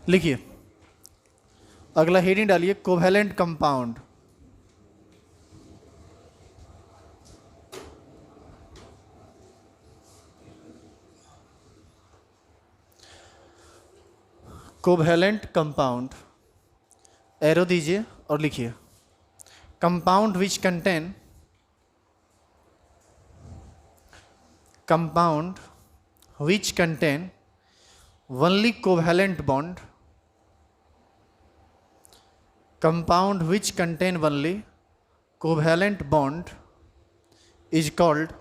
लिखिए, अगला हेडिंग डालिए covalent compound. Covalent compound, arrow दीजिए और लिखिए compound which contain only covalent bond, compound which contain only covalent bond is called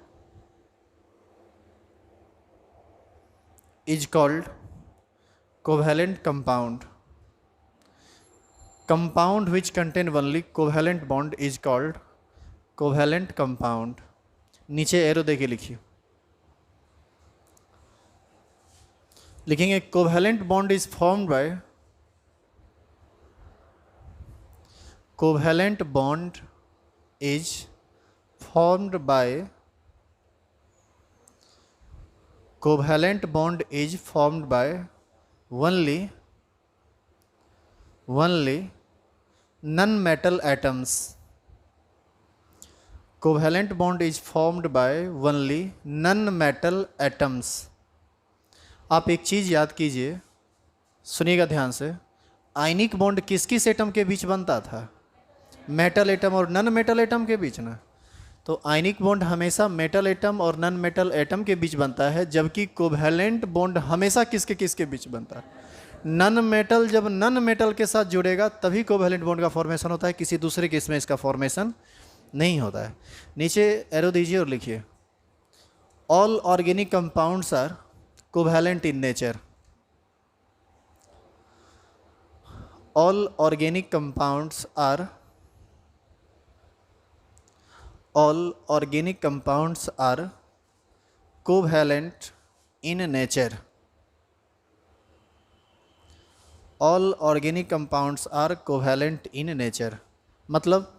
covalent compound. Compound which contain only covalent bond is called covalent compound. नीचे arrow देके लिखिए, लिखेंगे covalent bond is formed by covalent bond is formed by covalent bond is formed by only non-metal atoms. Covalent bond is formed by only non-metal atoms. आप एक चीज़ याद कीजिए, सुनिएगा ध्यान से, आयनिक बॉन्ड किस किस एटम के बीच बनता था? मेटल एटम और नॉन मेटल एटम के बीच ना। तो आयनिक बॉन्ड हमेशा मेटल एटम और नॉन मेटल एटम के बीच बनता है, जबकि कोवैलेंट बॉन्ड हमेशा किसके बीच बनता है? Non metal. जब नॉन मेटल के साथ जुड़ेगा तभी कोवैलेंट बॉन्ड का फॉर्मेशन होता है, किसी दूसरे केस में इसका फॉर्मेशन नहीं होता है। नीचे एरो दीजिए और लिखिए all organic compounds are covalent in nature. All organic compounds are covalent in nature. All organic compounds are covalent in nature मतलब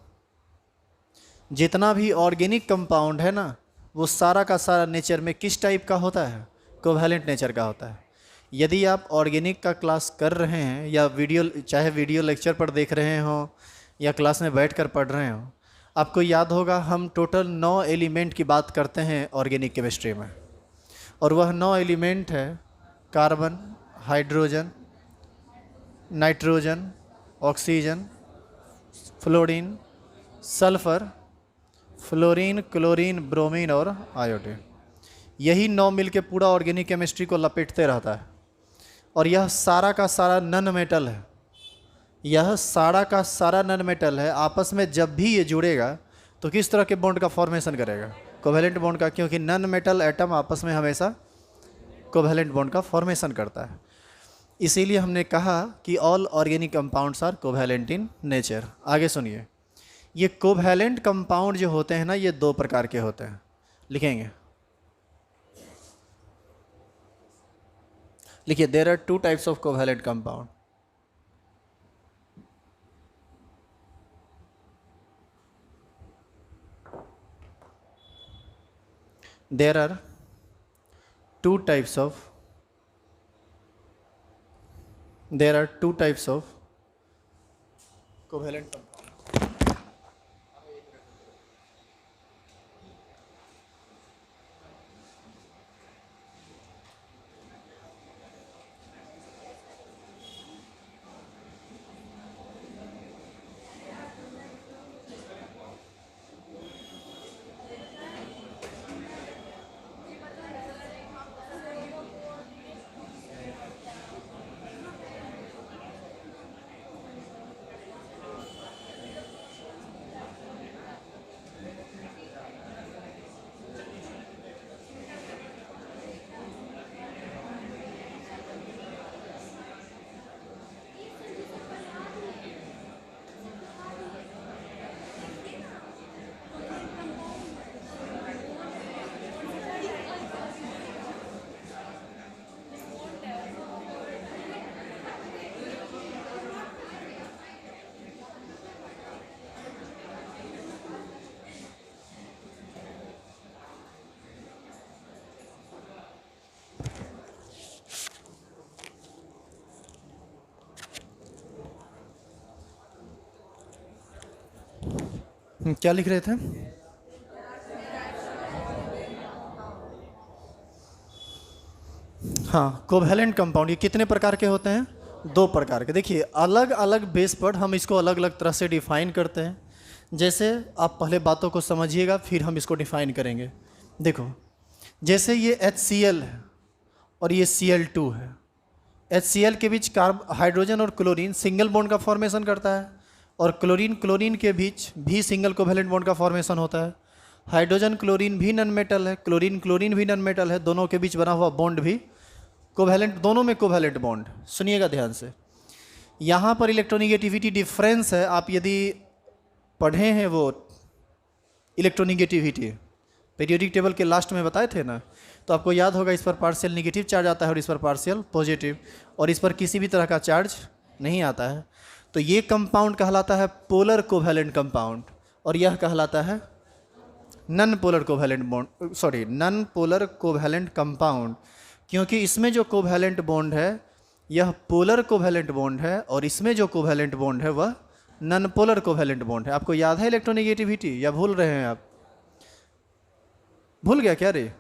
जितना भी ऑर्गेनिक कंपाउंड है ना, वो सारा का सारा नेचर में किस टाइप का होता है? कोवैलेंट नेचर का होता है। यदि आप ऑर्गेनिक का क्लास कर रहे हैं या चाहे वीडियो लेक्चर पर देख रहे हो या क्लास में बैठकर पढ़ रहे हो, आपको याद होगा हम टोटल 9 एलिमेंट की बात करते हैं ऑर्गेनिक केमिस्ट्री में, और वह 9 एलिमेंट है carbon, hydrogen, nitrogen, oxygen, fluorine, sulphur, fluorine, chlorine, bromine और आयोडीन। यही 9 मिलके पूरा ऑर्गेनिक केमिस्ट्री को लपेटते रहता है। और यह सारा का सारा नॉन मेटल है, यह सारा का सारा नॉन मेटल है। आपस में जब भी ये जुड़ेगा तो किस तरह के बॉन्ड का फॉर्मेशन करेगा? कोवैलेंट बॉन्ड का, क्योंकि नॉन मेटल एटम आपस में हमेशा कोवैलेंट बॉन्ड का फॉर्मेशन करता है। इसीलिए हमने कहा कि all organic compounds are covalent in nature. आगे सुनिए, ये कोवैलेंट कंपाउंड जो होते हैं ना, ये 2 प्रकार के होते हैं। लिखेंगे, लिखिए there are 2 types of covalent compound. There are 2 types of covalent compound. क्या लिख रहे थे? हाँ, कोवैलेंट कंपाउंड ये कितने प्रकार के होते हैं? 2 प्रकार के। देखिए, अलग अलग बेस पर हम इसको अलग अलग तरह से डिफाइन करते हैं। जैसे आप पहले बातों को समझिएगा, फिर हम इसको डिफाइन करेंगे। देखो, जैसे ये HCl है और ये Cl2 है। HCl के बीच हाइड्रोजन और क्लोरीन सिंगल बॉन्ड का फॉर्मेशन करता है, और क्लोरीन क्लोरीन के बीच भी सिंगल कोवैलेंट बॉन्ड का फॉर्मेशन होता है। हाइड्रोजन क्लोरीन भी नॉन मेटल है, क्लोरीन क्लोरीन भी नॉन मेटल है, दोनों के बीच बना हुआ बॉन्ड भी कोवैलेंट, दोनों में कोवैलेंट बॉन्ड। सुनिएगा ध्यान से, यहाँ पर इलेक्ट्रोनिगेटिविटी डिफरेंस है। आप यदि पढ़े हैं वो इलेक्ट्रोनिगेटिविटी पीरियोडिक टेबल के लास्ट में बताए थे ना, तो आपको याद होगा इस पर पार्शियल नेगेटिव चार्ज आता है और इस पर पार्शियल पॉजिटिव, और इस पर किसी भी तरह का चार्ज नहीं आता है। तो ये कंपाउंड कहलाता है पोलर कोवैलेंट कंपाउंड, और यह कहलाता है non polar covalent bond, sorry non polar covalent compound, क्योंकि इसमें जो कोवैलेंट बॉन्ड है यह पोलर कोवैलेंट बॉन्ड है, और इसमें जो कोवैलेंट बॉन्ड है वह नॉन पोलर कोवैलेंट बॉन्ड है। आपको याद है इलेक्ट्रोनिगेटिविटी, या भूल रहे हैं आप? भूल गया क्या रे?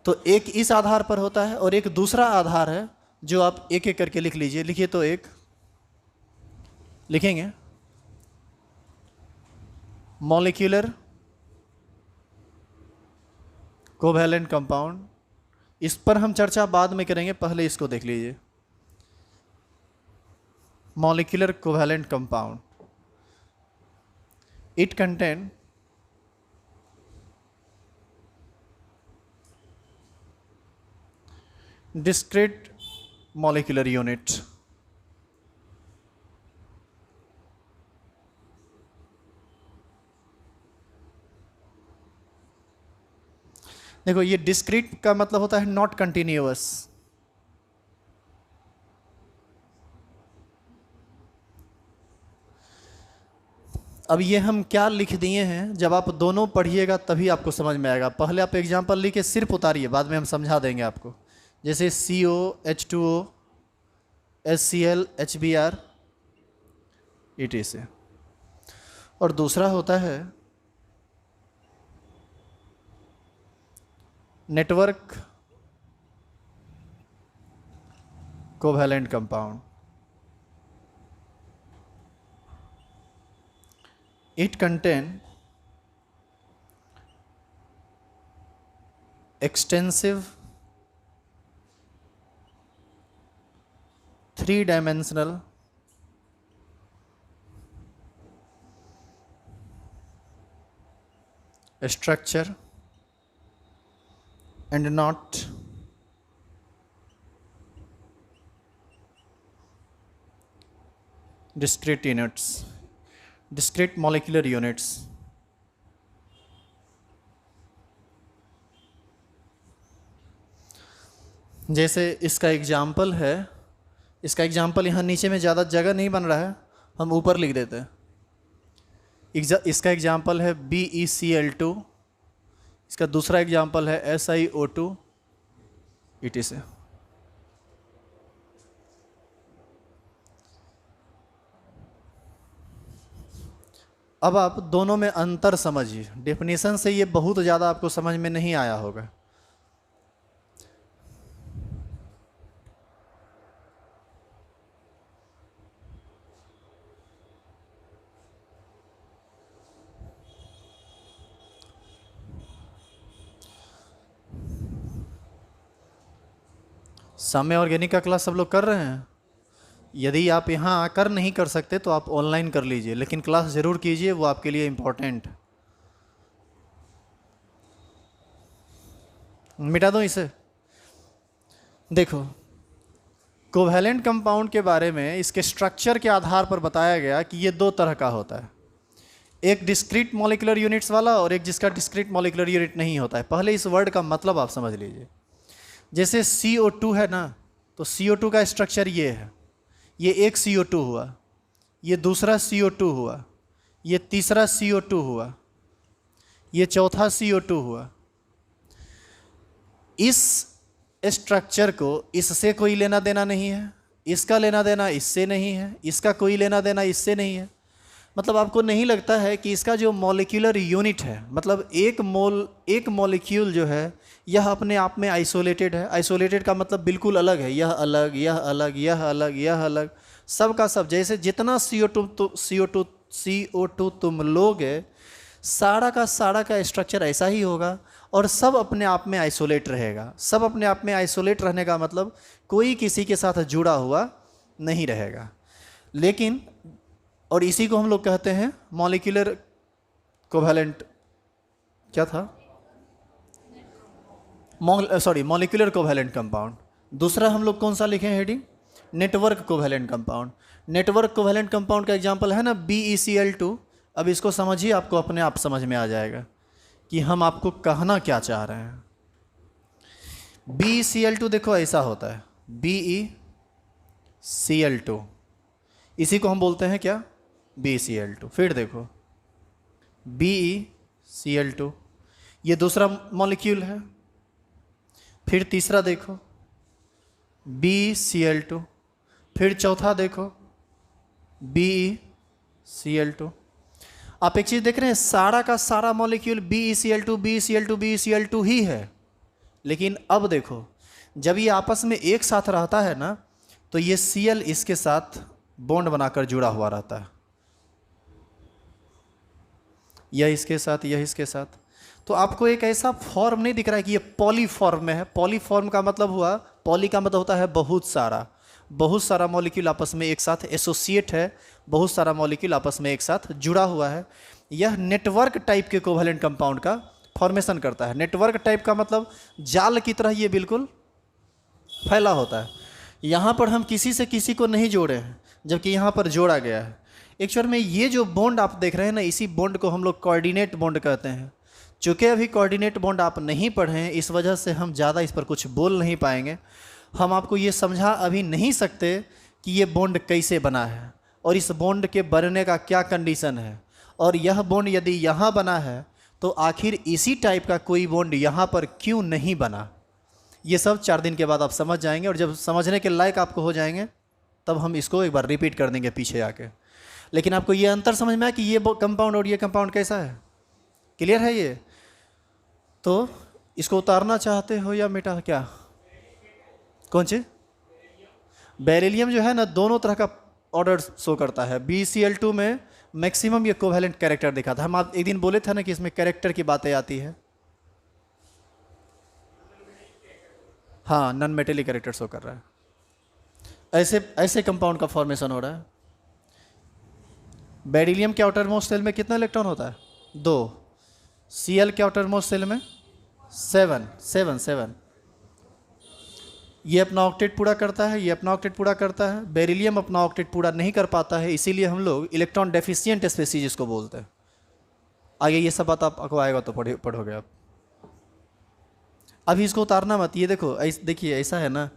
तो एक इस आधार पर होता है और एक दूसरा आधार है जो आप एक एक करके लिख लीजिए। लिखिए, तो एक लिखेंगे मॉलिक्यूलर कोवैलेंट कंपाउंड। इस पर हम चर्चा बाद में करेंगे, पहले इसको देख लीजिए। Molecular covalent compound, it contain discrete molecular unit। देखो, ये डिस्क्रीट का मतलब होता है नॉट कंटिन्यूअस। अब ये हम क्या लिख दिए हैं, जब आप दोनों पढ़िएगा तभी आपको समझ में आएगा। पहले आप एग्जाम्पल लिख के सिर्फ उतारिए, बाद में हम समझा देंगे आपको। जैसे CO, H2O, HCl, HBr, ETC। और दूसरा होता है network covalent compound. It contain extensive 3-dimensional structure and not discrete units, discrete molecular units। जैसे इसका एग्जाम्पल है, इसका एग्जाम्पल यहाँ नीचे में ज़्यादा जगह नहीं बन रहा है, हम ऊपर लिख देते हैं। इसका एग्जाम्पल है BeCl2, इसका दूसरा एग्जाम्पल है SiO2, ETC। अब आप दोनों में अंतर समझिए। डेफिनेशन से ये बहुत ज़्यादा आपको समझ में नहीं आया होगा। साम्य ऑर्गेनिक का क्लास सब लोग कर रहे हैं? यदि आप यहाँ आकर नहीं कर सकते तो आप ऑनलाइन कर लीजिए, लेकिन क्लास ज़रूर कीजिए, वो आपके लिए इम्पोर्टेंट। मिटा दो इसे। देखो, कोवैलेंट कंपाउंड के बारे में इसके स्ट्रक्चर के आधार पर बताया गया कि ये 2 तरह का होता है, एक डिस्क्रीट मॉलिक्यूलर यूनिट्स वाला और एक जिसका डिस्क्रीट मॉलिक्यूलर यूनिट नहीं होता है। पहले इस वर्ड का मतलब आप समझ लीजिए। जैसे CO2 है ना, तो CO2 का स्ट्रक्चर ये है, ये एक CO2 हुआ, ये दूसरा CO2 हुआ, ये तीसरा CO2 हुआ, ये चौथा CO2 हुआ। इस स्ट्रक्चर को इससे कोई लेना देना नहीं है, इसका लेना देना इससे नहीं है, इसका कोई लेना देना इससे नहीं है। मतलब आपको नहीं लगता है कि इसका जो मॉलिक्यूलर यूनिट है, मतलब एक मॉलिक्यूल जो है यह अपने आप में आइसोलेटेड है। आइसोलेटेड का मतलब बिल्कुल अलग है, यह अलग, यह अलग, यह अलग, यह अलग, सब का सब। जैसे जितना CO2 तुम लोगे, सारा का स्ट्रक्चर ऐसा ही होगा, और सब अपने आप में आइसोलेट रहेगा। सब अपने आप में आइसोलेट रहने का मतलब कोई किसी के साथ जुड़ा हुआ नहीं रहेगा। लेकिन और इसी को हम लोग कहते हैं मॉलिक्यूलर कोवैलेंट, क्या था, मॉलिक्यूलर कोवैलेंट कंपाउंड। दूसरा हम लोग कौन सा लिखे हैं heading, network covalent compound. Network covalent compound का एग्जांपल है ना BeCl2। अब इसको समझिए, आपको अपने आप समझ में आ जाएगा कि हम आपको कहना क्या चाह रहे हैं। BeCl2 देखो ऐसा होता है, BeCl2, इसी को हम बोलते हैं क्या, BeCl2। फिर देखो BeCl2, ये दूसरा मॉलिक्यूल है। फिर तीसरा देखो BeCl2, फिर चौथा देखो BeCl2। आप एक चीज़ देख रहे हैं, सारा का सारा मॉलिक्यूल BeCl2 ही है। लेकिन अब देखो, जब ये आपस में एक साथ रहता है ना, तो ये Cl इसके साथ बॉन्ड बनाकर जुड़ा हुआ रहता है, यह इसके साथ, यह इसके साथ। तो आपको एक ऐसा फॉर्म नहीं दिख रहा है कि ये पॉलीफॉर्म में है। पॉलीफॉर्म का मतलब हुआ, पॉली का मतलब होता है बहुत सारा, बहुत सारा मॉलिक्यूल आपस में एक साथ एसोसिएट है, बहुत सारा मॉलिक्यूल आपस में एक साथ जुड़ा हुआ है। यह नेटवर्क टाइप के कोवैलेंट कंपाउंड का फॉर्मेशन करता है। नेटवर्क टाइप का मतलब जाल की तरह ये बिल्कुल फैला होता है। यहाँ पर हम किसी से किसी को नहीं जोड़े हैं, जबकि यहाँ पर जोड़ा गया है। एक्चुअल में ये जो बॉन्ड आप देख रहे हैं ना, इसी बॉन्ड को हम लोग कोऑर्डिनेट बॉन्ड कहते हैं। चूँकि अभी कोऑर्डिनेट बॉन्ड आप नहीं पढ़े हैं, इस वजह से हम ज़्यादा इस पर कुछ बोल नहीं पाएंगे। हम आपको ये समझा अभी नहीं सकते कि ये बॉन्ड कैसे बना है, और इस बॉन्ड के बनने का क्या कंडीशन है, और यह बॉन्ड यदि यहाँ बना है तो आखिर इसी टाइप का कोई बॉन्ड यहाँ पर क्यों नहीं बना। ये सब 4 दिन के बाद आप समझ जाएंगे, और जब समझने के लायक आपको हो जाएंगे तब हम इसको एक बार रिपीट कर देंगे पीछे आके। लेकिन आपको ये अंतर समझ में आया कि ये कंपाउंड और ये कंपाउंड कैसा है, क्लियर है ये। तो इसको उतारना चाहते हो या मिटा, क्या, कौन सी, बेरिलियम जो है ना, दोनों तरह का ऑर्डर शो करता है। BeCl2 में मैक्सिमम ये कोवैलेंट कैरेक्टर दिखा था। हम आप एक दिन बोले थे ना कि इसमें कैरेक्टर की बातें आती है। हाँ, नॉन मेटेलिक कैरेक्टर शो कर रहा है। ऐसे कंपाउंड का फॉर्मेशन हो रहा है। बेरिलियम के आउटर मोस्ट सेल में कितना इलेक्ट्रॉन होता है, 2। Cl के आउटर मोस्ट सेल में 7। ये अपना ऑक्टेट पूरा करता है, ये अपना ऑक्टेट पूरा करता है। बेरिलियम अपना ऑक्टेट पूरा नहीं कर पाता है, इसीलिए हम लोग इलेक्ट्रॉन डेफिशिएंट स्पेसीज इसको बोलते हैं। आगे ये सब बात आपको आएगा तो पढ़ोगे आप। अभी इसको उतारना मत। ये देखो, देखिए ऐसा है ना,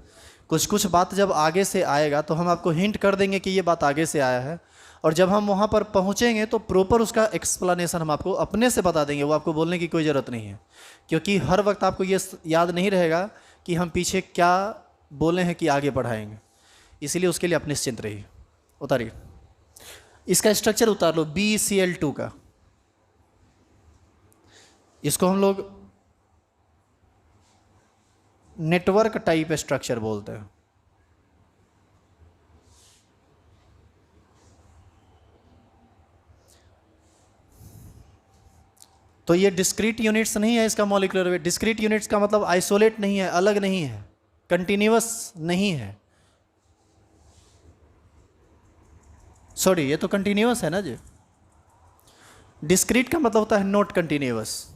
कुछ बात जब आगे से आएगा तो हम आपको हिंट कर देंगे कि ये बात आगे से आया है, और जब हम वहाँ पर पहुँचेंगे तो प्रॉपर उसका एक्सप्लेनेशन हम आपको अपने से बता देंगे। वो आपको बोलने की कोई ज़रूरत नहीं है, क्योंकि हर वक्त आपको ये याद नहीं रहेगा कि हम पीछे क्या बोले हैं कि आगे बढ़ाएंगे। इसीलिए उसके लिए आप निश्चिंत रहिए। उतारिए, इसका स्ट्रक्चर उतार लो BeCl2 का। इसको हम लोग नेटवर्क टाइप स्ट्रक्चर बोलते हैं। तो ये डिस्क्रीट यूनिट्स नहीं है इसका मॉलिक्यूलर वेट। डिस्क्रीट यूनिट्स का मतलब आइसोलेट नहीं है, अलग नहीं है, कंटिन्यूअस नहीं है। सॉरी, ये तो कंटिन्यूअस है ना जी। डिस्क्रीट का मतलब होता है नॉट कंटिन्यूअस।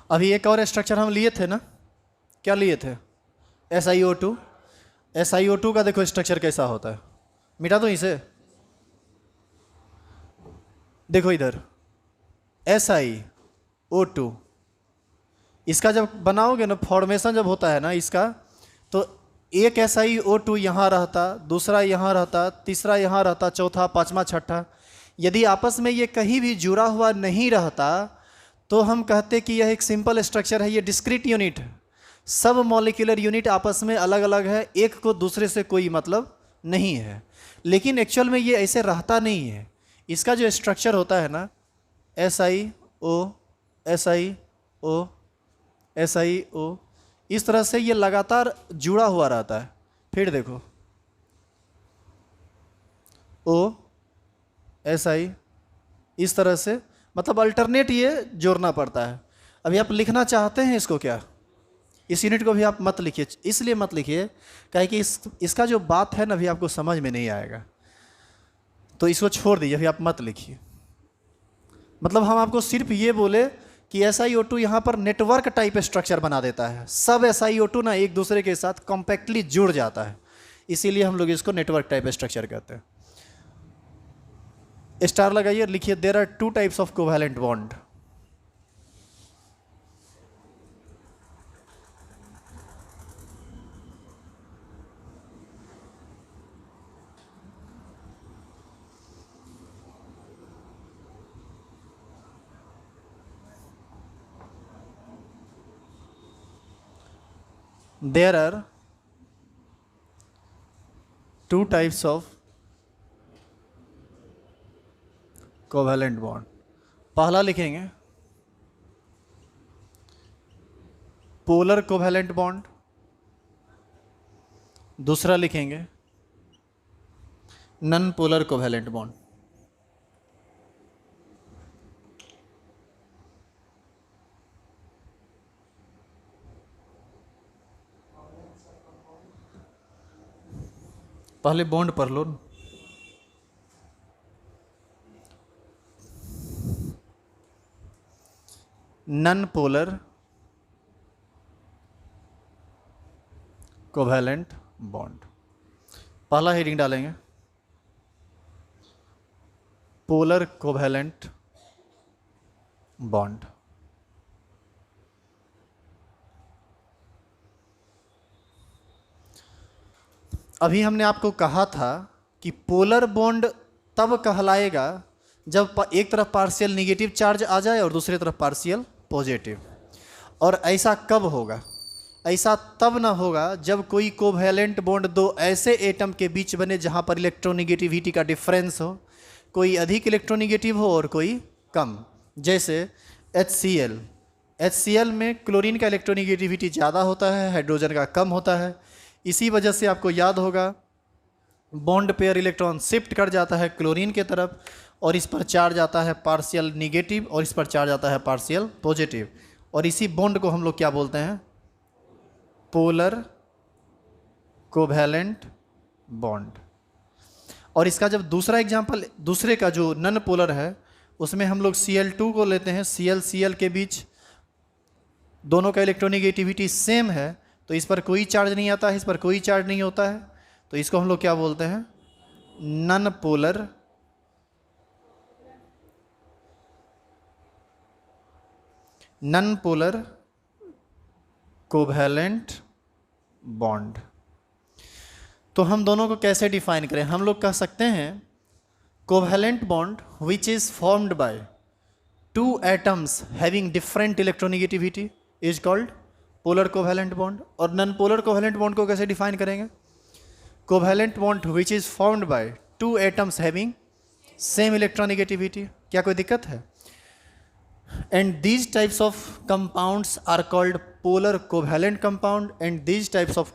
अभी एक और स्ट्रक्चर हम लिए थे ना, क्या लिए थे, SiO2। SiO2 का देखो स्ट्रक्चर कैसा होता है। मिटा दो इसे, देखो इधर SiO2। इसका जब बनाओगे ना, फॉर्मेशन जब होता है ना इसका, तो एक SiO2 यहाँ रहता, दूसरा यहाँ रहता, तीसरा यहाँ रहता, चौथा, पांचवा, छठा। यदि आपस में ये कहीं भी जुड़ा हुआ नहीं रहता तो हम कहते कि यह एक सिंपल स्ट्रक्चर है, ये डिस्क्रीट यूनिट है। सब मॉलिक्यूलर यूनिट आपस में अलग अलग है, एक को दूसरे से कोई मतलब नहीं है। लेकिन एक्चुअल में ये ऐसे रहता नहीं है। इसका जो स्ट्रक्चर होता है ना, SiO SiO SiO, इस तरह से ये लगातार जुड़ा हुआ रहता है। फिर देखो O Si, इस तरह से, मतलब अल्टरनेट ये जोड़ना पड़ता है। अभी आप लिखना चाहते हैं इसको क्या, इस यूनिट को भी आप मत लिखिए, इसलिए मत लिखिए काहे कि इसका जो बात है ना अभी आपको समझ में नहीं आएगा, तो इसको छोड़ दीजिए, अभी आप मत लिखिए। मतलब हम आपको सिर्फ ये बोले कि SiO2 यहाँ पर नेटवर्क टाइप स्ट्रक्चर बना देता है। सब SiO2 ना एक दूसरे के साथ कॉम्पैक्टली जुड़ जाता है, इसीलिए हम लोग इसको नेटवर्क टाइप स्ट्रक्चर कहते हैं। स्टार लगाइए, लिखिए there are 2 types of covalent bond. There are 2 types of covalent bond. पहला लिखेंगे पोलर कोवैलेंट बॉन्ड, दूसरा लिखेंगे नॉन पोलर कोवैलेंट बॉन्ड। पहले बॉन्ड पढ़ लो। नॉन पोलर कोवैलेंट बॉन्ड, पहला हेडिंग डालेंगे पोलर कोवैलेंट बॉन्ड। अभी हमने आपको कहा था कि पोलर बॉन्ड तब कहलाएगा जब एक तरफ पार्शियल निगेटिव चार्ज आ जाए और दूसरी तरफ पार्शियल पॉजिटिव। और ऐसा कब होगा? ऐसा तब ना होगा जब कोई कोवैलेंट बॉन्ड दो ऐसे एटम के बीच बने जहां पर इलेक्ट्रोनिगेटिविटी का डिफरेंस हो, कोई अधिक इलेक्ट्रोनिगेटिव हो और कोई कम। जैसे HCl में क्लोरीन का इलेक्ट्रोनिगेटिविटी ज़्यादा होता है, हाइड्रोजन का कम होता है। इसी वजह से आपको याद होगा बॉन्ड पेयर इलेक्ट्रॉन शिफ्ट कर जाता है क्लोरीन के तरफ, और इस पर चार्ज आता है पार्शियल निगेटिव और इस पर चार्ज आता है पार्शियल पॉजिटिव, और इसी बॉन्ड को हम लोग क्या बोलते हैं? Polar covalent bond. और इसका जब दूसरा एग्जांपल, दूसरे का जो नॉन पोलर है, उसमें हम लोग Cl2 को लेते हैं। Cl के बीच दोनों का इलेक्ट्रोनिगेटिविटी सेम है, तो इस पर कोई चार्ज नहीं आता है, इस पर कोई चार्ज नहीं होता है, तो इसको हम लोग क्या बोलते हैं? Non polar covalent bond. तो हम दोनों को कैसे डिफाइन करें? हम लोग कह सकते हैं covalent bond which is formed by 2 atoms having different electronegativity is called polar covalent bond. और नॉन पोलर कोवैलेंट बॉन्ड को कैसे डिफाइन करेंगे? Covalent bond which is formed by 2 atoms having same electronegativity. क्या कोई दिक्कत है? And these types of compounds are called polar covalent compound, and these types of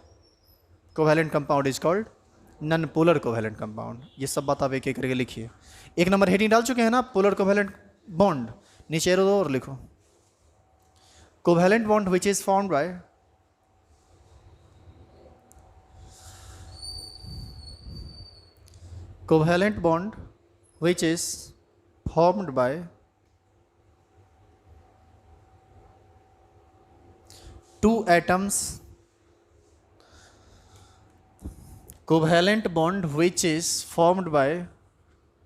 covalent compound is called non-polar covalent compound। ये सब बात आप एक एक करके लिखिए। एक नंबर हेडिंग डाल चुके हैं ना, पोलर कोवैलेंट बॉन्ड। नीचे एरो दो और लिखो covalent bond which is formed by covalent bond which is formed by 2 atoms, covalent bond which is formed by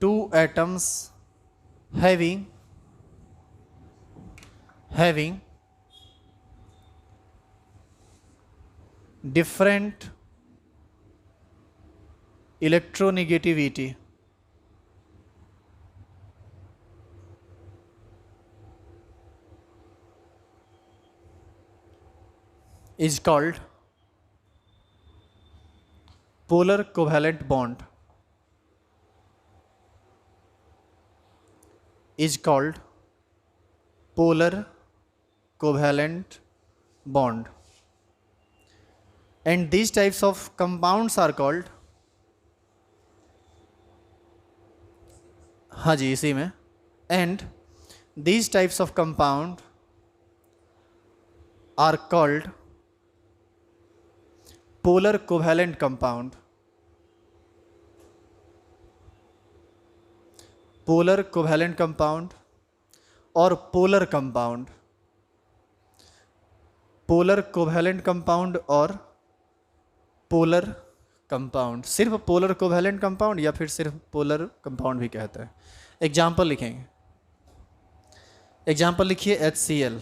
2 atoms having different electronegativity is called polar covalent bond, is called polar covalent bond, and these types of compounds are called, हाँ जी इसी में, and these types of compound are called polar covalent compound, polar covalent compound और polar compound, polar covalent compound और polar compound, सिर्फ polar covalent compound या फिर सिर्फ polar compound भी कहते हैं। एग्जाम्पल लिखेंगे, एग्जाम्पल लिखिए HCl,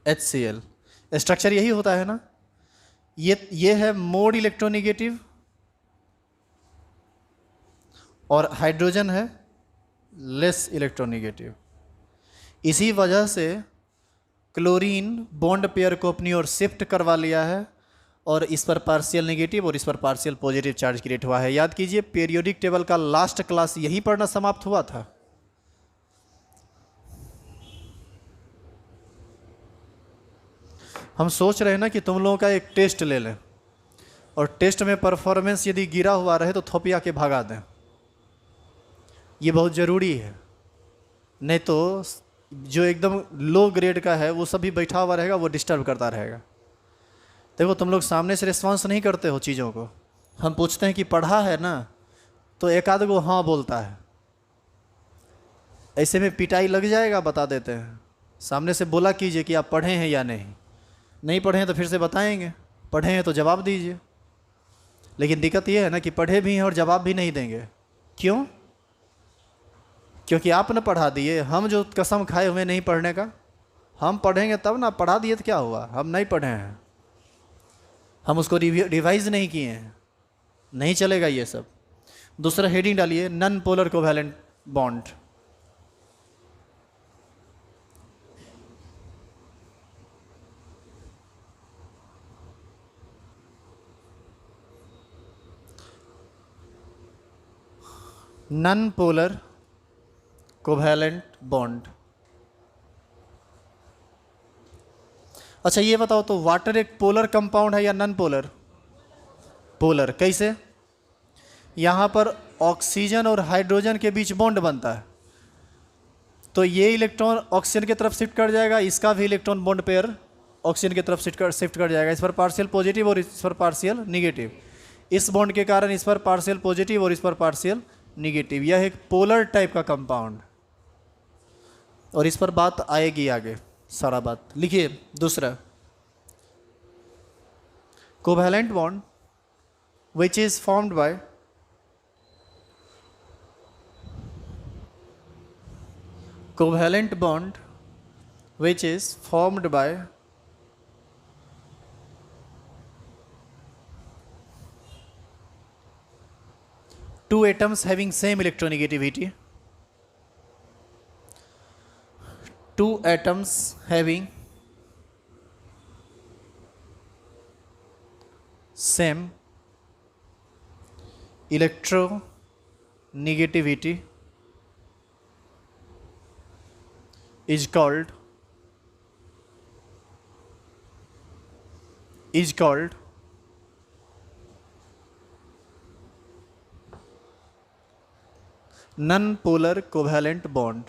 HCl स्ट्रक्चर यही होता है ना, ये है मोड इलेक्ट्रोनिगेटिव और हाइड्रोजन है लेस इलेक्ट्रोनिगेटिव। इसी वजह से क्लोरीन बॉन्ड पेयर को अपनी ओर शिफ्ट करवा लिया है और इस पर पार्शियल नेगेटिव और इस पर पार्शियल पॉजिटिव चार्ज क्रिएट हुआ है। याद कीजिए पीरियोडिक टेबल का लास्ट क्लास यही पढ़ना समाप्त हुआ था। हम सोच रहे हैं ना कि तुम लोगों का एक टेस्ट ले लें और टेस्ट में परफॉर्मेंस यदि गिरा हुआ रहे तो थोपिया के भगा दें। ये बहुत ज़रूरी है, नहीं तो जो एकदम लो ग्रेड का है वो सभी बैठा हुआ रहेगा, वो डिस्टर्ब करता रहेगा। देखो तुम लोग सामने से रिस्पॉन्स नहीं करते हो चीज़ों को, हम पूछते हैं कि पढ़ा है ना, तो एक आध को हाँ बोलता है, ऐसे में पिटाई लग जाएगा। बता देते हैं, सामने से बोला कीजिए कि आप पढ़े हैं या नहीं, नहीं पढ़े हैं तो फिर से बताएंगे, पढ़े हैं तो जवाब दीजिए। लेकिन दिक्कत ये है ना कि पढ़े भी हैं और जवाब भी नहीं देंगे। क्यों? क्योंकि आपने पढ़ा दिए, हम जो कसम खाए हुए नहीं पढ़ने का, हम पढ़ेंगे तब ना। पढ़ा दिए तो क्या हुआ, हम नहीं पढ़े हैं, हम उसको रिवाइज नहीं किए हैं, नहीं चलेगा ये सब। दूसरा हेडिंग डालिए, non polar covalent bond. Non polar covalent bond. अच्छा ये बताओ तो वाटर एक पोलर कंपाउंड है या नॉन पोलर? पोलर। कैसे? यहाँ पर ऑक्सीजन और हाइड्रोजन के बीच बॉन्ड बनता है, तो ये इलेक्ट्रॉन ऑक्सीजन की तरफ शिफ्ट कर जाएगा, इसका भी इलेक्ट्रॉन बॉन्ड पेयर ऑक्सीजन की तरफ शिफ्ट कर जाएगा। इस पर पार्शियल पॉजिटिव और इस पर पार्शियल निगेटिव। इस बॉन्ड के कारण इस पर पार्शियल पॉजिटिव और इस पर पार्शियल निगेटिव। यह एक पोलर टाइप का कंपाउंड, और इस पर बात आएगी आगे, सारा बात लिखिए। दूसरा, covalent bond which is formed by covalent bond which is formed by two atoms having same electronegativity, two atoms having same electronegativity is called non-polar covalent bond.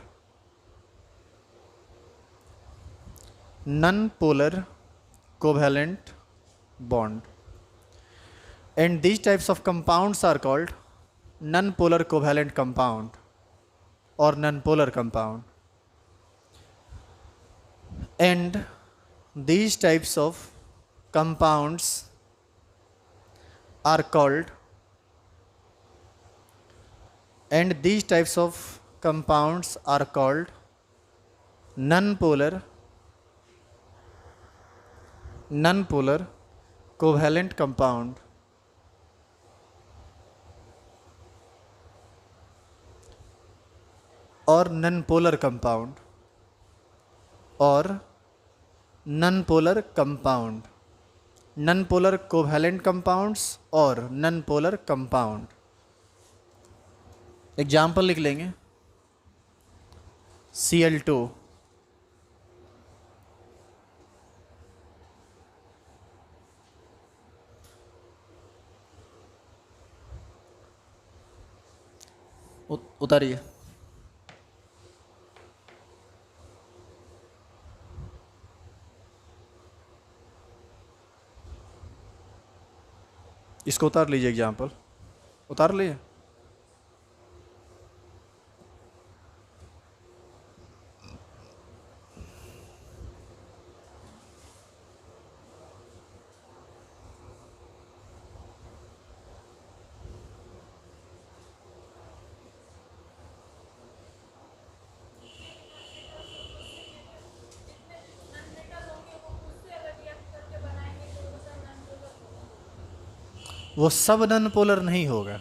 Non-polar covalent bond. And these types of compounds are called non-polar covalent compound or non-polar compound. And these types of compounds are called non-polar covalent compound और non-polar compound। और non polar compound, non polar covalent compounds और non polar compound. Example लिख लेंगे, Cl2, उतारिए। इसको उतार लीजिए, example उतार लिए। वो सब नन पोलर नहीं होगा,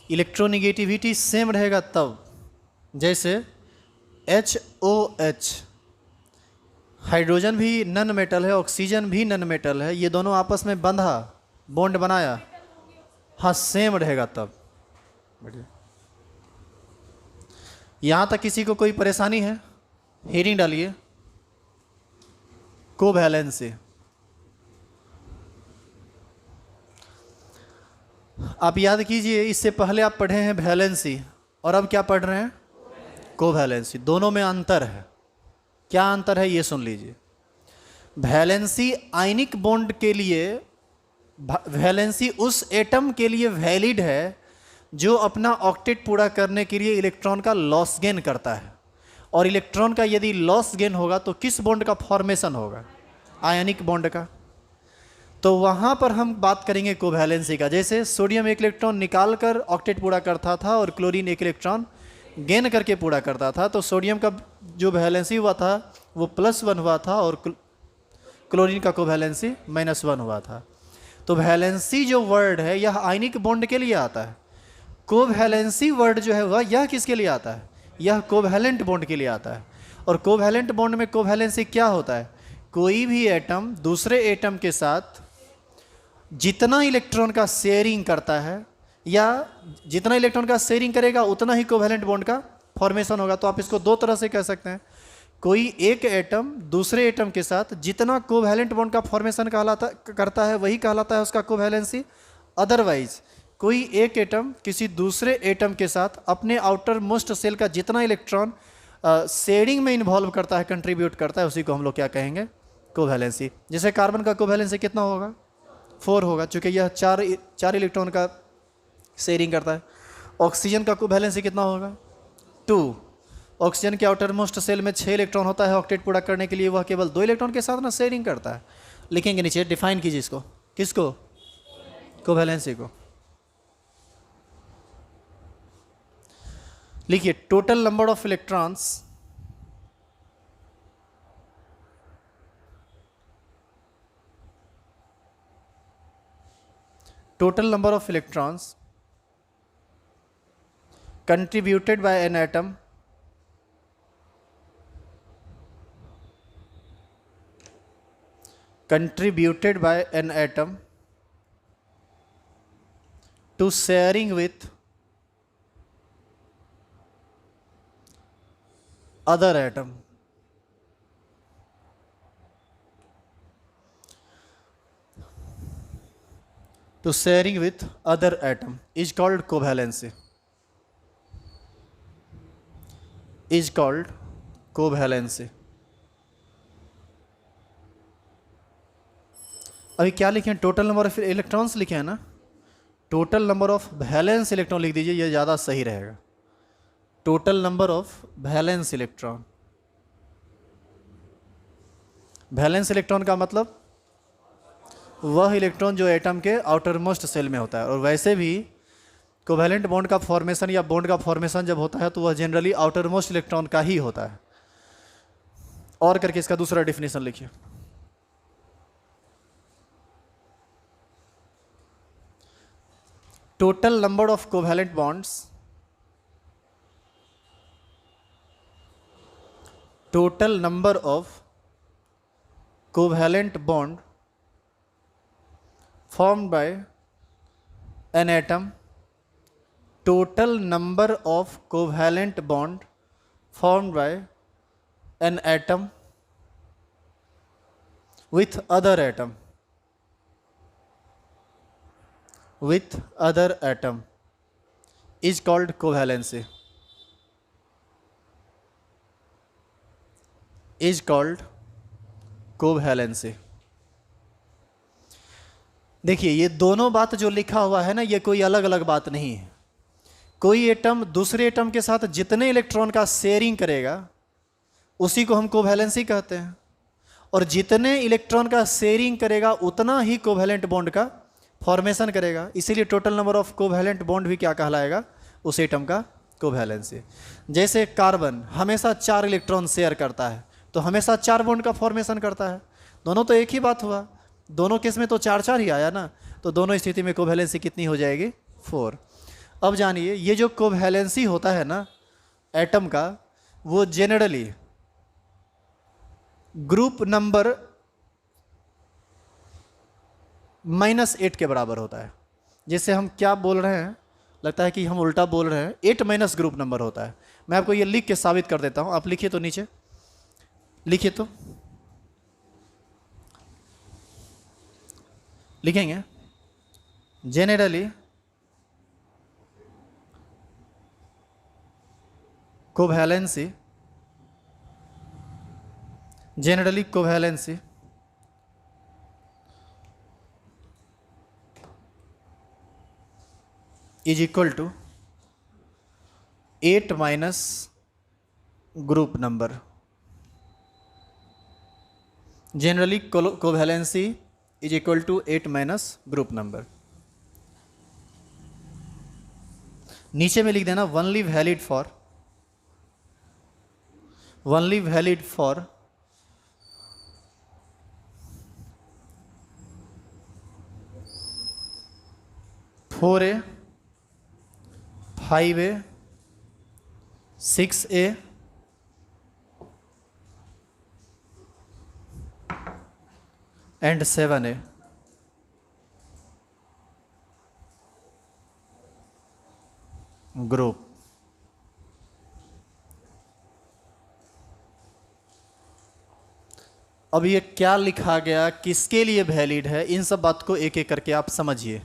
इलेक्ट्रोनिगेटिविटी सेम रहेगा तब। जैसे HOH, हाइड्रोजन भी नन मेटल है, ऑक्सीजन भी नन मेटल है, ये दोनों आपस में बंधा, बॉन्ड बनाया, हाँ सेम रहेगा तब। बढ़िया। यहाँ तक किसी को कोई परेशानी है? हेडिंग डालिए, कोवैलेंसी। आप याद कीजिए, इससे पहले आप पढ़े हैं वैलेंसी और अब क्या पढ़ रहे हैं? कोवैलेंसी। दोनों में अंतर है। क्या अंतर है ये सुन लीजिए। वैलेंसी आयनिक बॉन्ड के लिए, वैलेंसी उस एटम के लिए वैलिड है जो अपना ऑक्टेट पूरा करने के लिए इलेक्ट्रॉन का लॉस गेन करता है। और इलेक्ट्रॉन का यदि लॉस गेन होगा तो किस बॉन्ड का फॉर्मेशन होगा? आयनिक बॉन्ड का। तो वहाँ पर हम बात करेंगे कोवैलेंसी का। जैसे सोडियम एक इलेक्ट्रॉन निकाल कर ऑक्टेट पूरा करता था और क्लोरीन एक इलेक्ट्रॉन गेन करके पूरा करता था, तो सोडियम का जो वैलेंसी हुआ था वो +1 हुआ था और क्लोरीन का कोवैलेंसी -1 हुआ था। तो वैलेंसी जो वर्ड है यह आयनिक बॉन्ड के लिए आता है। कोवैलेंसी वर्ड जो है वह यह किसके लिए आता है? यह कोवैलेंट बॉन्ड के लिए आता है। और कोवैलेंट बॉन्ड में कोवैलेंसी क्या होता है? कोई भी एटम दूसरे एटम के साथ जितना इलेक्ट्रॉन का शेयरिंग करता है या जितना इलेक्ट्रॉन का शेयरिंग करेगा उतना ही कोवैलेंट बॉन्ड का फॉर्मेशन होगा। तो आप इसको दो तरह से कह सकते हैं, कोई एक एटम दूसरे एटम के साथ जितना कोवैलेंट बॉन्ड का फॉर्मेशन करता है वही कहलाता है उसका कोवैलेंसी। अदरवाइज कोई एक एटम किसी दूसरे एटम के साथ अपने आउटर मोस्ट सेल का जितना इलेक्ट्रॉन शेयरिंग में इन्वॉल्व करता है, कंट्रीब्यूट करता है, उसी को हम लोग क्या कहेंगे? कोवैलेंसी। जैसे कार्बन का कोवैलेंसी कितना होगा? 4 होगा, चूँकि यह चार इलेक्ट्रॉन का शेयरिंग करता है। ऑक्सीजन का कोवैलेंसी कितना होगा? 2। ऑक्सीजन के आउटर मोस्ट सेल में 6 इलेक्ट्रॉन होता है, ऑक्टेट पूरा करने के लिए वह केवल 2 इलेक्ट्रॉन के साथ ना शेयरिंग करता है। लिखेंगे नीचे, डिफाइन कीजिए इसको। किसको? कोवैलेंसी को। लिखिए, total number of electrons contributed by an atom to sharing with other atom. To sharing with other atom is called covalency. Is called covalency. अभी क्या लिखे? टोटल नंबर ऑफ इलेक्ट्रॉन्स लिखे हैं ना? Total number of valence electron लिख दीजिए, ये ज़्यादा सही रहेगा। Total number of valence electron. Valence electron का मतलब वह इलेक्ट्रॉन जो एटम के आउटर मोस्ट सेल में होता है। और वैसे भी कोवैलेंट बॉन्ड का फॉर्मेशन या बॉन्ड का फॉर्मेशन जब होता है तो वह जनरली आउटर मोस्ट इलेक्ट्रॉन का ही होता है। और करके इसका दूसरा डिफिनेशन लिखिए। Total number of covalent bonds total number of covalent bond formed by an atom, total number of covalent bond formed by an atom with other atom, is called covalency, is called covalency. देखिए ये दोनों बात जो लिखा हुआ है ना, ये कोई अलग अलग बात नहीं है. कोई एटम दूसरे एटम के साथ जितने इलेक्ट्रॉन का शेयरिंग करेगा उसी को हम कोवैलेंसी कहते हैं, और जितने इलेक्ट्रॉन का शेयरिंग करेगा उतना ही कोवैलेंट बॉन्ड का फॉर्मेशन करेगा. इसीलिए total number of covalent bond भी क्या कहलाएगा, उस एटम का कोवैलेंसी. जैसे कार्बन हमेशा 4 इलेक्ट्रॉन शेयर करता है तो हमेशा 4 बॉन्ड का फॉर्मेशन करता है. दोनों तो एक ही बात हुआ, दोनों केस में तो 4 ही आया ना, तो दोनों स्थिति में कोवैलेंसी कितनी हो जाएगी, 4. अब जानिए ये जो कोवैलेंसी होता है ना एटम का, वो जनरली ग्रुप नंबर -8 के बराबर होता है. जैसे हम क्या बोल रहे हैं, लगता है कि हम उल्टा बोल रहे हैं. 8 माइनस ग्रुप नंबर होता है. मैं आपको ये लिख के साबित कर देता हूं. आप लिखिए तो, नीचे लिखिए तो, लिखेंगे generally covalency, generally covalency is equal to 8 minus group number. Generally covalency is equal to 8 minus group number. नीचे में लिख देना only valid for 4A 5A 6A and 7A. Group. अब ये क्या लिखा गया, किसके लिए वैलिड है, इन सब बात को एक एक करके आप समझिए.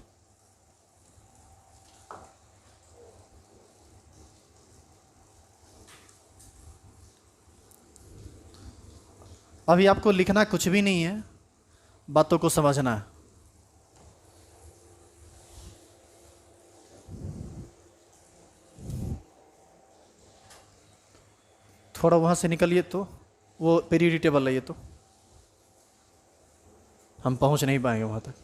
अभी आपको लिखना कुछ भी नहीं है, बातों को समझना है. थोड़ा वहां से निकलिए तो, वो पीरियड टेबल है ये, तो हम पहुंच नहीं पाएंगे वहां तक.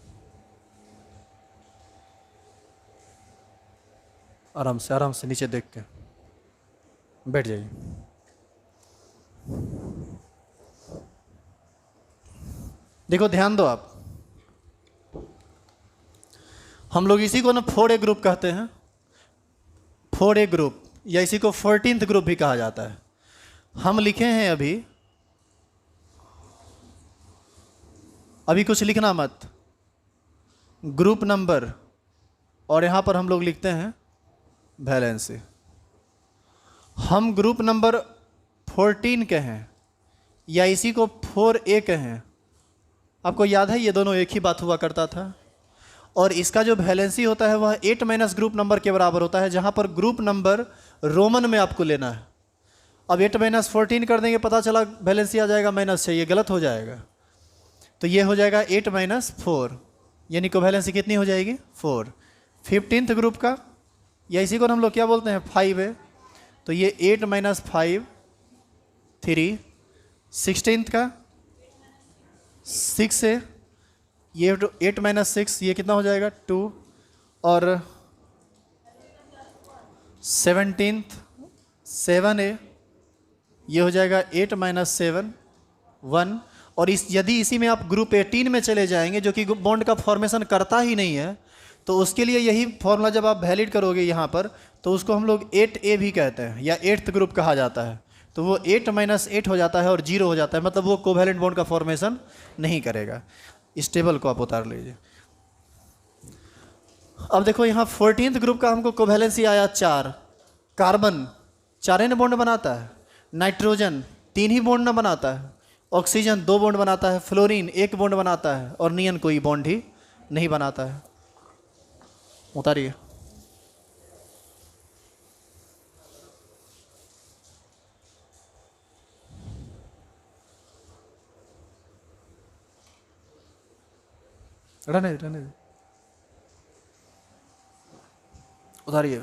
आराम से नीचे देख के बैठ जाइए. देखो ध्यान दो आप, हम लोग इसी को ना 4A ग्रुप कहते हैं. 4A ग्रुप, या इसी को 14th ग्रुप भी कहा जाता है. हम लिखे हैं अभी कुछ लिखना मत, ग्रुप नंबर, और यहां पर हम लोग लिखते हैं वैलेंसी. हम ग्रुप नंबर 14 कहें या इसी को 4A कहें, आपको याद है ये दोनों एक ही बात हुआ करता था. और इसका जो वैलेंसी होता है वह 8 माइनस ग्रुप नंबर के बराबर होता है, जहां पर ग्रुप नंबर रोमन में आपको लेना है. अब 8 माइनस 14 कर देंगे, पता चला वैलेंसी आ जाएगा -6, ये गलत हो जाएगा. तो ये हो जाएगा 8 माइनस 4, यानी कोवैलेंसी कितनी हो जाएगी, 4. 15th ग्रुप का, या इसी को हम लोग क्या बोलते हैं, 5A, तो ये 8 माइनस 5 3. 16th का 6A, ये 8 माइनस 6, ये कितना हो जाएगा, 2. और 17th 7A, ये हो जाएगा 8 माइनस 7 1. और यदि इसी में आप ग्रुप 18 में चले जाएंगे, जो कि बॉन्ड का फॉर्मेशन करता ही नहीं है, तो उसके लिए यही फॉर्मूला जब आप वैलिड करोगे यहाँ पर, तो उसको हम लोग 8A भी कहते हैं, या 8th ग्रुप कहा जाता है. तो वो 8 - 8 हो जाता है और 0 हो जाता है, मतलब वो कोवैलेंट बॉन्ड का फॉर्मेशन नहीं करेगा। इस टेबल को आप उतार लीजिए। अब देखो यहाँ 14th ग्रुप का हमको कोवैलेंसी आया 4। कार्बन 4 ही बॉन्ड बनाता है, नाइट्रोजन 3 ही बॉन्ड ना बनाता है, ऑक्सीजन 2 बॉन्ड बनाता है, फ्लोरीन 1 बॉन्ड बनाता है और नियन कोई बॉन्ड ही नहीं बनाता है। उतारिए। रहने दे, उतारिए।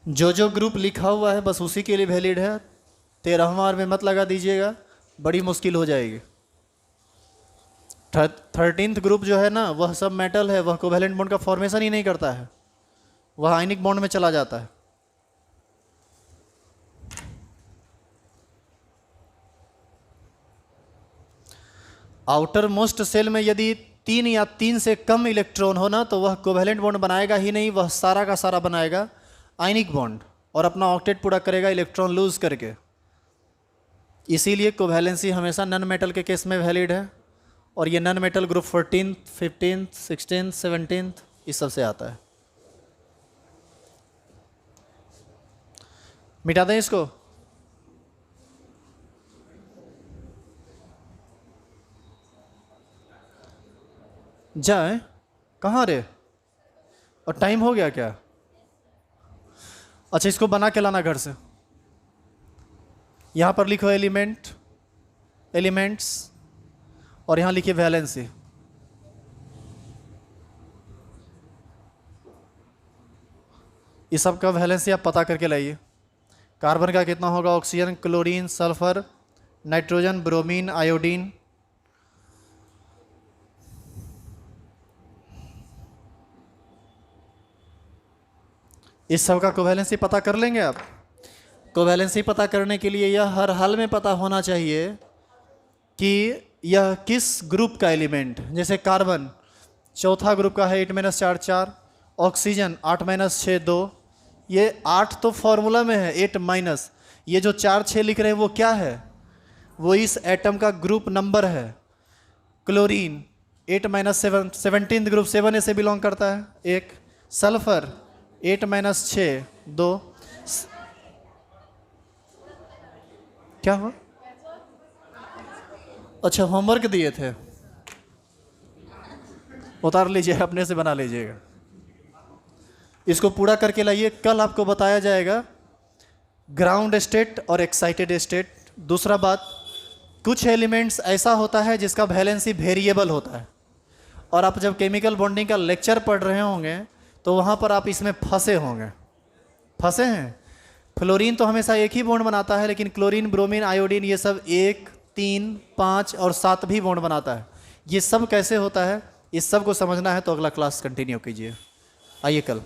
जो जो ग्रुप लिखा हुआ है बस उसी के लिए वैलिड है। 13वां में मत लगा दीजिएगा, बड़ी मुश्किल हो जाएगी। 13th ग्रुप जो है ना, वह सब मेटल है, वह कोवैलेंट बॉन्ड का फॉर्मेशन ही नहीं करता है, वह आयनिक बॉन्ड में चला जाता है। आउटर मोस्ट सेल में यदि 3 या 3 से कम इलेक्ट्रॉन हो ना, तो वह कोवैलेंट बॉन्ड बनाएगा ही नहीं, वह सारा का सारा बनाएगा आयनिक बॉन्ड और अपना ऑक्टेट पूरा करेगा इलेक्ट्रॉन लूज करके। इसीलिए कोवैलेंसी हमेशा नन मेटल के केस में वैलिड है, और ये none metal group 14th 15th 16th 17th इस सब से आता है। मिटा दें इसको। जाए कहाँ रे, और टाइम हो गया क्या? अच्छा, इसको बना के लाना घर से। यहाँ पर लिखो एलिमेंट्स और यहाँ लिखिए वैलेंसी। इस सब का वैलेंसी आप पता करके लाइए। कार्बन का कितना होगा? Oxygen, chlorine, sulphur, nitrogen, bromine, iodine. इस सब का कोवैलेंसी पता कर लेंगे आप। कोवैलेंसी पता करने के लिए यह हर हाल में पता होना चाहिए कि यह किस ग्रुप का एलिमेंट। जैसे कार्बन चौथा ग्रुप का है, 8 - 4 4। ऑक्सीजन 8 - 6 2। ये 8 तो फॉर्मूला में है, 8 ये जो 4 6 लिख रहे हैं वो क्या है? वो इस एटम का ग्रुप नंबर है। क्लोरीन 8 - 7 17th ग्रुप 7A से बिलोंग करता है, 1। सल्फर 8 - 6 2। क्या हुआ? अच्छा, होमवर्क दिए थे, उतार लीजिए, अपने से बना लीजिएगा। इसको पूरा करके लाइए, कल आपको बताया जाएगा ग्राउंड स्टेट और एक्साइटेड स्टेट। दूसरा बात, कुछ एलिमेंट्स ऐसा होता है जिसका वैलेंसी वेरिएबल होता है, और आप जब केमिकल बॉन्डिंग का लेक्चर पढ़ रहे होंगे तो वहाँ पर आप इसमें फंसे होंगे। फंसे हैं? फ्लोरीन तो हमेशा एक ही बॉन्ड बनाता है, लेकिन क्लोरीन, ब्रोमीन, आयोडीन ये सब 1 3 5 और 7 भी बॉन्ड बनाता है। ये सब कैसे होता है, इस सब को समझना है तो अगला क्लास कंटिन्यू कीजिए। आइए कल।